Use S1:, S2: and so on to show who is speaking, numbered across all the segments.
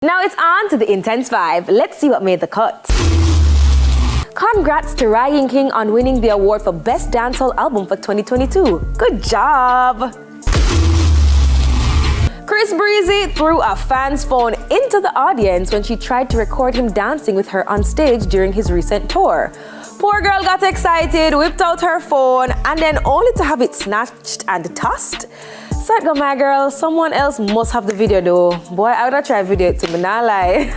S1: Now it's on to the Intense 5. Let's see what made the cut. Congrats to Reggae King on winning the award for Best Dancehall Album for 2022. Good job! Chris Breezy threw a fan's phone into the audience when she tried to record him dancing with her on stage during his recent tour. Poor girl got excited, whipped out her phone, and then only to have it snatched and tossed. Sad go my girl, someone else must have the video though. Boy, I would have tried video it to me, not lie.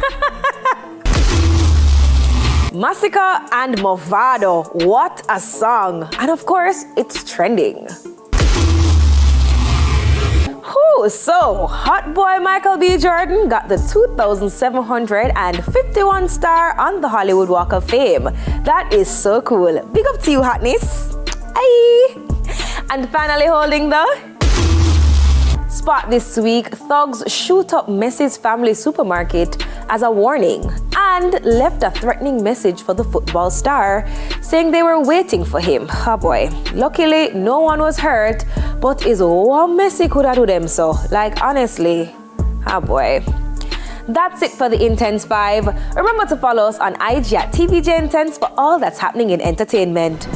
S1: Massacre and Movado, what a song. And of course, it's trending. So, hot boy Michael B. Jordan got the 2,751 star on the Hollywood Walk of Fame. That is so cool. Big up to you, hotness. Aye. And finally holding the spot this week, thugs shoot up Messi's family supermarket as a warning and left a threatening message for the football star, saying they were waiting for him. Oh boy. Luckily, no one was hurt, but is what Messi could have do them so. Like, honestly, oh boy. That's it for the Intense 5. Remember to follow us on IG at TVJ Intense for all that's happening in entertainment.